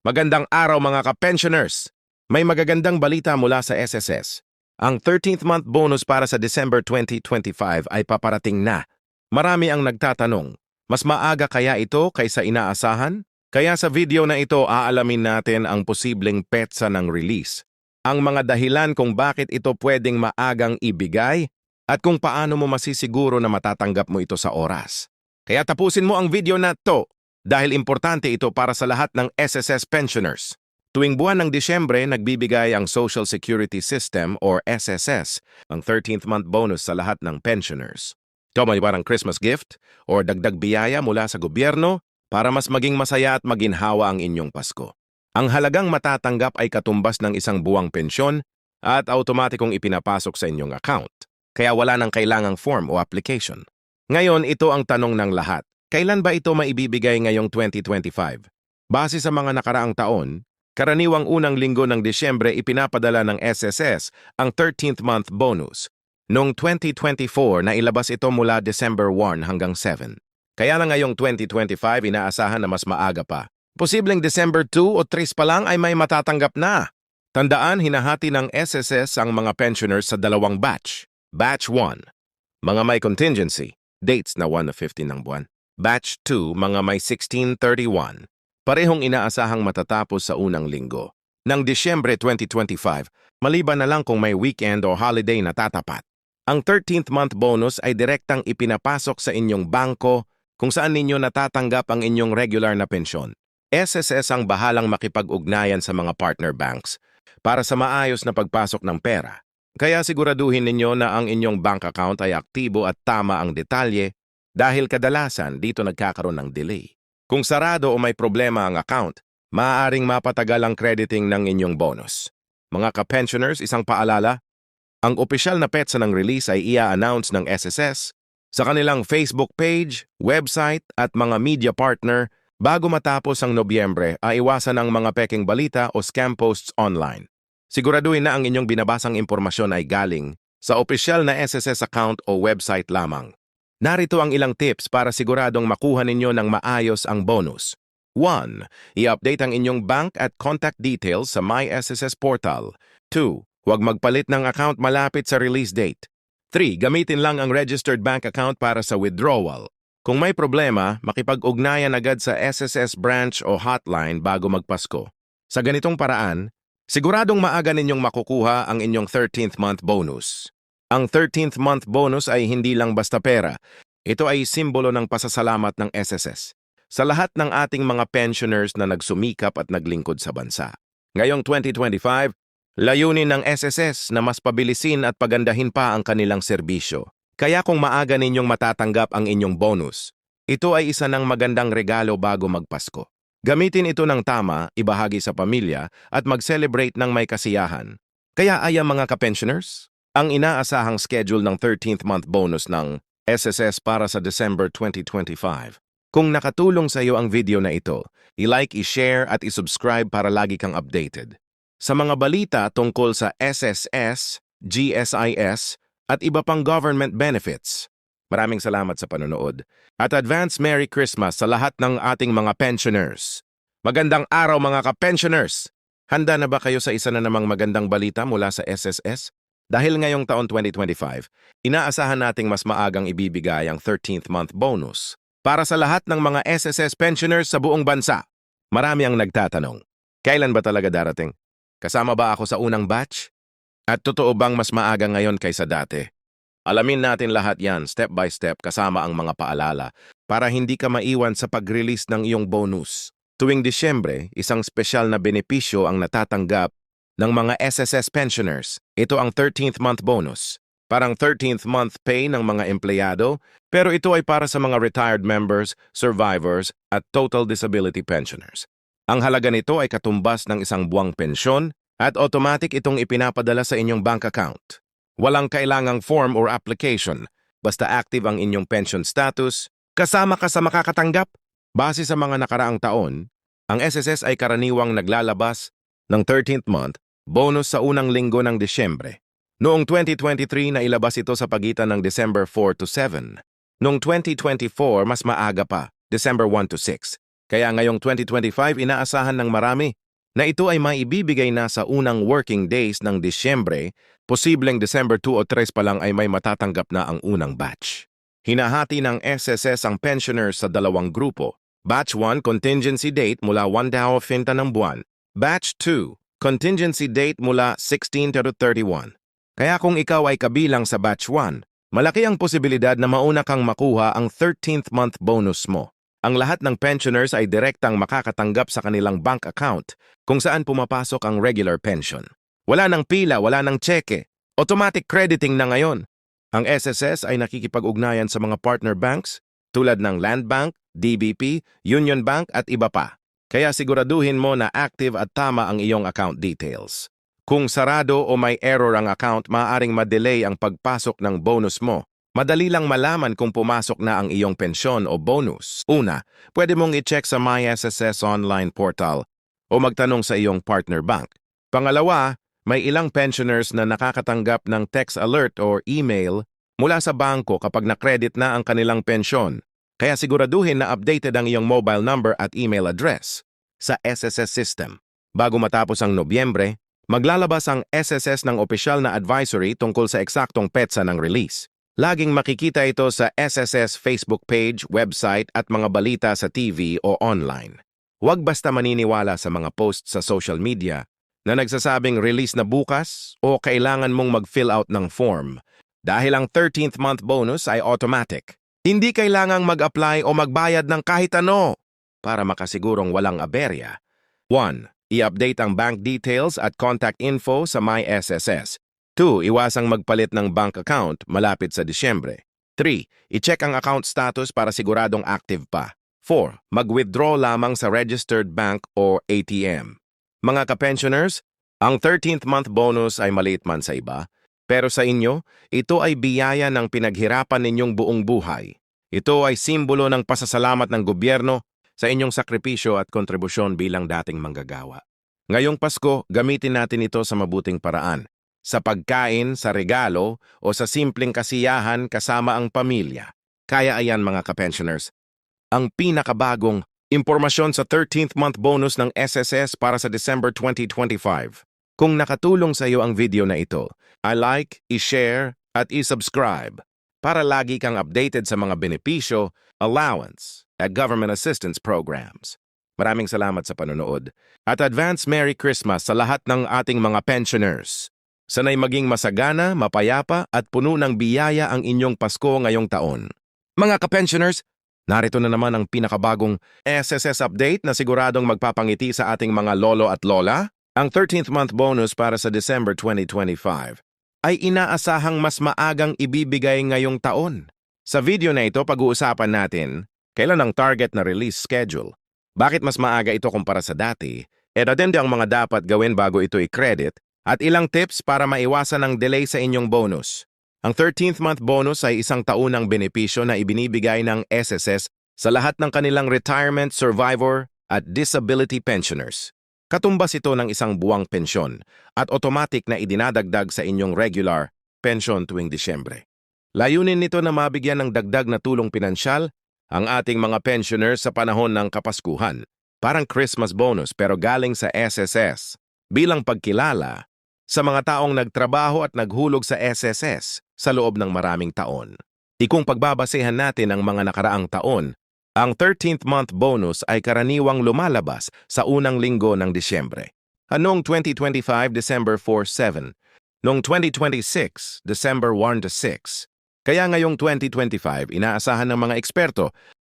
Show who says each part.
Speaker 1: Magandang araw mga ka-pensioners! May magagandang balita mula sa SSS. Ang 13th month bonus para sa December 2025 ay paparating na. Marami ang nagtatanong, mas maaga kaya ito kaysa inaasahan? Kaya sa video na ito aalamin natin ang posibleng petsa ng release, ang mga dahilan kung bakit ito pwedeng maagang ibigay, at kung paano mo masisiguro na matatanggap mo ito sa oras. Kaya tapusin mo ang video na to dahil importante ito para sa lahat ng SSS pensioners. Tuwing buwan ng Disyembre, nagbibigay ang Social Security System or SSS ang 13th month bonus sa lahat ng pensioners. Ito may parang Christmas gift or dagdag biyaya mula sa gobyerno para mas maging masaya at maginhawa ang inyong Pasko. Ang halagang matatanggap ay katumbas ng isang buwang pensyon at automatikong ipinapasok sa inyong account. Kaya wala nang kailangang form o application. Ngayon, ito ang tanong ng lahat. Kailan ba ito maibibigay ngayong 2025? Base sa mga nakaraang taon, karaniwang unang linggo ng Disyembre ipinapadala ng SSS ang 13th month bonus. Noong 2024, nailabas ito mula December 1 hanggang 7. Kaya na ngayong 2025, inaasahan na mas maaga pa. Posibleng December 2 o 3 pa lang ay may matatanggap na. Tandaan, hinahati ng SSS ang mga pensioners sa dalawang batch. Batch 1, mga may contingency, dates na 1 na 15 ng buwan. Batch 2, mga may 1631, parehong inaasahang matatapos sa unang linggo ng Disyembre 2025, maliban na lang kung may weekend o holiday na tatapat. Ang 13th month bonus ay direktang ipinapasok sa inyong bangko kung saan ninyo natatanggap ang inyong regular na pensyon. SSS ang bahalang makipag-ugnayan sa mga partner banks para sa maayos na pagpasok ng pera. Kaya siguraduhin ninyo na ang inyong bank account ay aktibo at tama ang detalye dahil kadalasan dito nagkakaroon ng delay. Kung sarado o may problema ang account, maaaring mapatagal ang crediting ng inyong bonus. Mga ka-pensioners, isang paalala, ang opisyal na petsa ng release ay i-announce ng SSS sa kanilang Facebook page, website at mga media partner bago matapos ang Nobyembre ay iwasan ang mga peking balita o scam posts online. Siguraduhin na ang inyong binabasang impormasyon ay galing sa opisyal na SSS account o website lamang. Narito ang ilang tips para siguradong makuha ninyo ng maayos ang bonus. 1. I-update ang inyong bank at contact details sa My SSS portal. 2. Huwag magpalit ng account malapit sa release date. 3. Gamitin lang ang registered bank account para sa withdrawal. Kung may problema, makipag-ugnayan agad sa SSS branch o hotline bago magpasko. Sa ganitong paraan, siguradong maaga ninyong makukuha ang inyong 13th month bonus. Ang 13th month bonus ay hindi lang basta pera. Ito ay simbolo ng pasasalamat ng SSS sa lahat ng ating mga pensioners na nagsumikap at naglingkod sa bansa. Ngayong 2025, layunin ng SSS na mas pabilisin at pagandahin pa ang kanilang serbisyo. Kaya kung maaga ninyong matatanggap ang inyong bonus, ito ay isa ng magandang regalo bago magpasko. Gamitin ito ng tama, ibahagi sa pamilya at mag-celebrate ng may kasiyahan. Kaya mga ka-pensioners, ang inaasahang schedule ng 13th month bonus ng SSS para sa December 2025. Kung nakatulong sa iyo ang video na ito, i-like, i-share at i-subscribe para lagi kang updated sa mga balita tungkol sa SSS, GSIS at iba pang government benefits. Maraming salamat sa panonood at advance Merry Christmas sa lahat ng ating mga pensioners. Magandang araw mga ka-pensioners! Handa na ba kayo sa isa na namang magandang balita mula sa SSS? Dahil ngayong taon 2025, inaasahan nating mas maagang ibibigay ang 13th month bonus para sa lahat ng mga SSS pensioners sa buong bansa. Marami ang nagtatanong, kailan ba talaga darating? Kasama ba ako sa unang batch? At totoo bang mas maaga ngayon kaysa dati? Alamin natin lahat yan step by step kasama ang mga paalala para hindi ka maiwan sa pag-release ng iyong bonus. Tuwing Disyembre, isang spesyal na benepisyo ang natatanggap ng mga SSS pensioners. Ito ang 13th month bonus. Parang 13th month pay ng mga empleyado, pero ito ay para sa mga retired members, survivors, at total disability pensioners. Ang halaga nito ay katumbas ng isang buwang pensyon at automatic itong ipinapadala sa inyong bank account. Walang kailangang form or application, basta active ang inyong pension status, kasama ka sa makakatanggap. Base sa mga nakaraang taon, ang SSS ay karaniwang naglalabas ng 13th month bonus sa unang linggo ng Disyembre. Noong 2023, nailabas ito sa pagitan ng December 4 to 7. Noong 2024, mas maaga pa, December 1 to 6. Kaya ngayong 2025 inaasahan ng marami na ito ay maibibigay na sa unang working days ng Disyembre, posibleng December 2 o 3 pa lang ay may matatanggap na ang unang batch. Hinahati ng SSS ang pensioners sa dalawang grupo. Batch 1, contingency date mula 1 finta ng buwan. Batch 2, contingency date mula 16 to 31. Kaya kung ikaw ay kabilang sa batch 1, malaki ang posibilidad na mauna kang makuha ang 13th month bonus mo. Ang lahat ng pensioners ay direktang makakatanggap sa kanilang bank account kung saan pumapasok ang regular pension. Wala nang pila, wala nang tseke. Automatic crediting na ngayon. Ang SSS ay nakikipag-ugnayan sa mga partner banks tulad ng Land Bank, DBP, Union Bank at iba pa. Kaya siguraduhin mo na active at tama ang iyong account details. Kung sarado o may error ang account, maaaring ma-delay ang pagpasok ng bonus mo. Madali lang malaman kung pumasok na ang iyong pensyon o bonus. Una, pwede mong i-check sa MySSS online portal o magtanong sa iyong partner bank. Pangalawa, may ilang pensioners na nakakatanggap ng text alert or email mula sa bangko kapag na-credit na ang kanilang pensyon. Kaya siguraduhin na updated ang iyong mobile number at email address sa SSS system. Bago matapos ang Nobyembre, maglalabas ang SSS ng opisyal na advisory tungkol sa eksaktong petsa ng release. Laging makikita ito sa SSS Facebook page, website at mga balita sa TV o online. Huwag basta maniniwala sa mga posts sa social media na nagsasabing release na bukas o kailangan mong mag-fill out ng form dahil ang 13th month bonus ay automatic. Hindi kailangang mag-apply o magbayad ng kahit ano para makasigurong walang aberya. 1. I-update ang bank details at contact info sa MySSS. 2. Iwasang magpalit ng bank account malapit sa Disyembre. 3. I-check ang account status para siguradong active pa. 4. Mag-withdraw lamang sa registered bank o ATM. Mga ka-pensioners, ang 13th month bonus ay maliit man sa iba, pero sa inyo, ito ay biyaya ng pinaghirapan ninyong buong buhay. Ito ay simbolo ng pasasalamat ng gobyerno sa inyong sakripisyo at kontribusyon bilang dating manggagawa. Ngayong Pasko, gamitin natin ito sa mabuting paraan. Sa pagkain, sa regalo, o sa simpleng kasiyahan kasama ang pamilya. Kaya ayan mga ka-pensioners, ang pinakabagong impormasyon sa 13th month bonus ng SSS para sa December 2025. Kung nakatulong sa iyo ang video na ito, i-like, i-share, at i-subscribe para lagi kang updated sa mga benepisyo, allowance, at government assistance programs. Maraming salamat sa panonood at advance Merry Christmas sa lahat ng ating mga pensioners. Sanay maging masagana, mapayapa at puno ng biyaya ang inyong Pasko ngayong taon. Mga ka-pensioners, narito na naman ang pinakabagong SSS update na siguradong magpapangiti sa ating mga lolo at lola. Ang 13th month bonus para sa December 2025 ay inaasahang mas maagang ibibigay ngayong taon. Sa video na ito, pag-uusapan natin kailan ang target na release schedule. Bakit mas maaga ito kumpara sa dati? Edadende ang mga dapat gawin bago ito i-credit at ilang tips para maiwasan ang delay sa inyong bonus. Ang 13th month bonus ay isang taunang benepisyo na ibinibigay ng SSS sa lahat ng kanilang retirement, survivor at disability pensioners. Katumbas ito ng isang buwang pensyon at automatic na idinadagdag sa inyong regular pensyon tuwing Disyembre. Layunin nito na mabigyan ng dagdag na tulong pinansyal ang ating mga pensioners sa panahon ng Kapaskuhan. Parang Christmas bonus pero galing sa SSS bilang pagkilala sa mga taong nagtrabaho at naghulog sa SSS sa loob ng maraming taon. Kung pagbabasehan natin ang mga nakaraang taon, ang 13th month bonus ay karaniwang lumalabas sa unang linggo ng Disyembre. Noong 2025, December 4-7. Noong 2026, December 1-6. Kaya ngayong 2025, inaasahan ng mga eksperto